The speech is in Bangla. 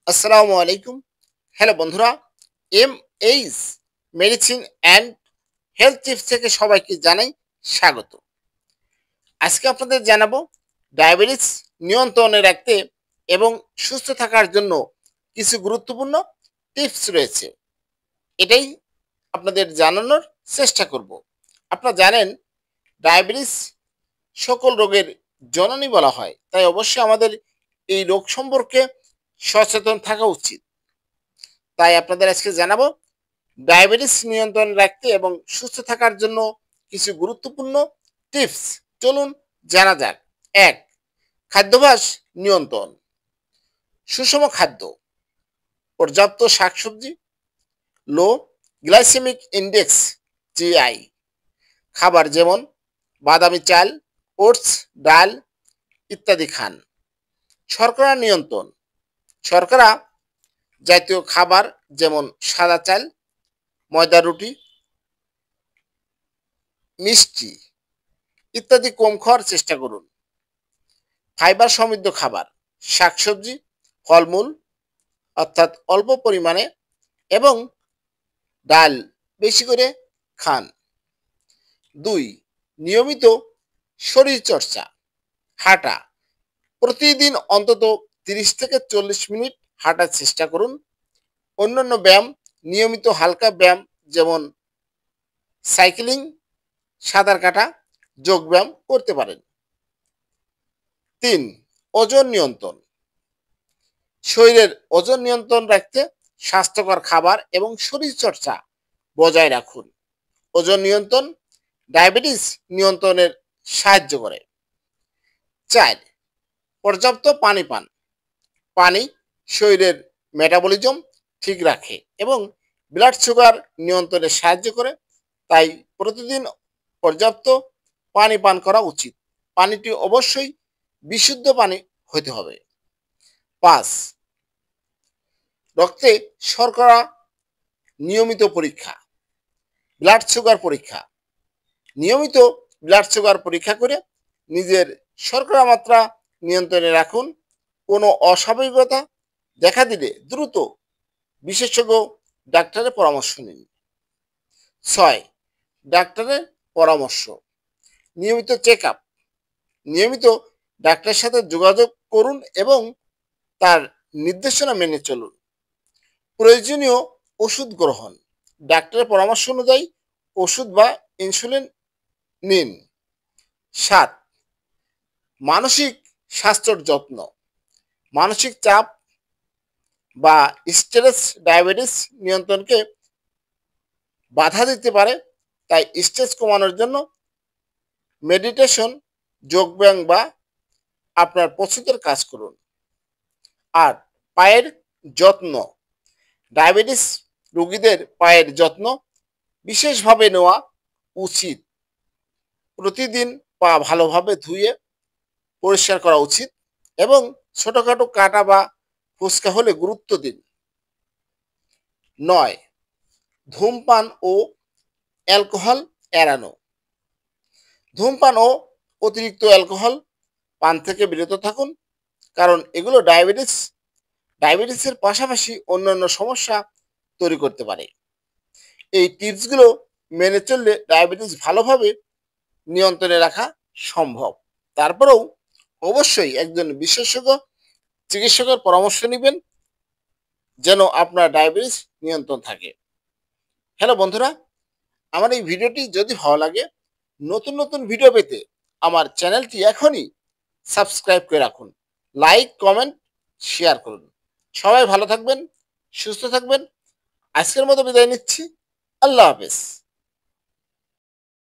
আসসালামু আলাইকুম। হ্যালো বন্ধুরা, H medicine and health tips থেকে সবাইকে জানাই স্বাগত। আজকে আপনাদের জানাবো ডায়াবেটিস নিয়ন্ত্রণে রাখতে এবং সুস্থ থাকার জন্য কিছু গুরুত্বপূর্ণ টিপস রয়েছে। এটাই আপনাদের জানানোর চেষ্টা করব। আপনারা জানেন ডায়াবেটিস সকল রোগের জননী বলা হয়। তাই অবশ্যই আমাদের এই রোগ সম্পর্কে সচেতন থাকা উচিত। তাই আপনাদের আজকে জানাবো ডায়াবেটিস নিয়ন্ত্রণ রাখতে এবং সুস্থ থাকার জন্য কিছু গুরুত্বপূর্ণ টিপস। চলুন জানা যাক। ১. খাদ্যাভ্যাস নিয়ন্ত্রণ। সুষম খাদ্য, পর্যাপ্ত শাকসবজি, লো গ্লাইসেমিক ইন্ডেক্স জিআই খাবার যেমন বাদামি চাল, ওটস, ডাল ইত্যাদি খান। শর্করা নিয়ন্ত্রণ। শর্করা জাতীয় খাবার যেমন সাদা চাল, ময়দা রুটি, মিষ্টি ইত্যাদি কম খাওয়ার চেষ্টা করুন। ফাইবার সমৃদ্ধ খাবার, শাকসবজি, ফলমূল অর্থাৎ অল্প পরিমাণে এবং ডাল বেশি করে খান। ২. নিয়মিত শরীরচর্চা, হাঁটা। প্রতিদিন অন্তত ৩০ থেকে ৪০ মিনিট হাঁটার চেষ্টা করুন। অন্যান্য ব্যায়াম, নিয়মিত হালকা ব্যায়াম যেমন সাইক্লিং, সাঁতার কাটা, যোগব্যায়াম করতে পারেন। ৩. ওজন নিয়ন্ত্রণ। শরীরের ওজন নিয়ন্ত্রণ রাখতে স্বাস্থ্যকর খাবার এবং শরীরচর্চা বজায় রাখুন। ওজন নিয়ন্ত্রণ ডায়াবেটিস নিয়ন্ত্রণের সাহায্য করে। ৪. পর্যাপ্ত পানি পান। পানি শরীরের মেটাবলিজম ঠিক রাখে এবং ব্লাড সুগার নিয়ন্ত্রণে সাহায্য করে। তাই প্রতিদিন পর্যাপ্ত পানি পান করা উচিত। পানিটি অবশ্যই বিশুদ্ধ পানি হতে হবে। ৫. রক্তে শর্করা নিয়মিত পরীক্ষা, ব্লাড সুগার পরীক্ষা। নিয়মিত ব্লাড সুগার পরীক্ষা করে নিজের শর্করা মাত্রা নিয়ন্ত্রণে রাখুন। কোনো অস্বাভাবিকতা দেখা দিলে দ্রুত বিশেষজ্ঞ ডাক্তারের পরামর্শ নিন। ৬. ডাক্তারের পরামর্শ। নিয়মিত চেক আপ। নিয়মিত ডাক্তারের সাথে যোগাযোগ করুন এবং তার নির্দেশনা মেনে চলুন। প্রয়োজনীয় ওষুধ গ্রহণ। ডাক্তারের পরামর্শ অনুযায়ী ওষুধ বা ইনসুলিন নিন। ৭. মানসিক স্বাস্থ্যর যত্ন। মানসিক চাপ বা স্ট্রেস ডায়াবেটিস নিয়ন্ত্রণকে বাধা দিতে পারে। তাই স্ট্রেস কমানোর জন্য মেডিটেশন, যোগব্যায়াম বা আপনার পছন্দের কাজ করুন। ৮. পায়ের যত্ন। ডায়াবেটিস রোগীদের পায়ের যত্ন বিশেষভাবে নেওয়া উচিত। প্রতিদিন পা ভালোভাবে ধুয়ে পরিষ্কার করা উচিত এবং ছোটখাটো কাটা বা ফুসকা হলে গুরুত্ব দিন। ৯. ধূমপান ও অ্যালকোহল এড়ানো। ধূমপান ও অতিরিক্ত অ্যালকোহল পান থেকে বিরত থাকুন, কারণ এগুলো ডায়াবেটিসের পাশাপাশি অন্যান্য সমস্যা তৈরি করতে পারে। এই টিপসগুলো মেনে চললে ডায়াবেটিস ভালোভাবে নিয়ন্ত্রণে রাখা সম্ভব। তারপরেও অবশ্যই একজন বিশেষজ্ঞ চিকিৎসকের পরামর্শ নেবেন যেন আপনার ডায়াবেটিস নিয়ন্ত্রণ থাকে। হ্যালো বন্ধুরা, আমার এই ভিডিওটি যদি ভালো লাগে, নতুন নতুন ভিডিও পেতে আমার চ্যানেলটি এখনই সাবস্ক্রাইব করে রাখুন। লাইক, কমেন্ট, শেয়ার করুন। সবাই ভালো থাকবেন, সুস্থ থাকবেন। আজকের মতো বিদায় নিচ্ছি। আল্লাহ হাফেজ।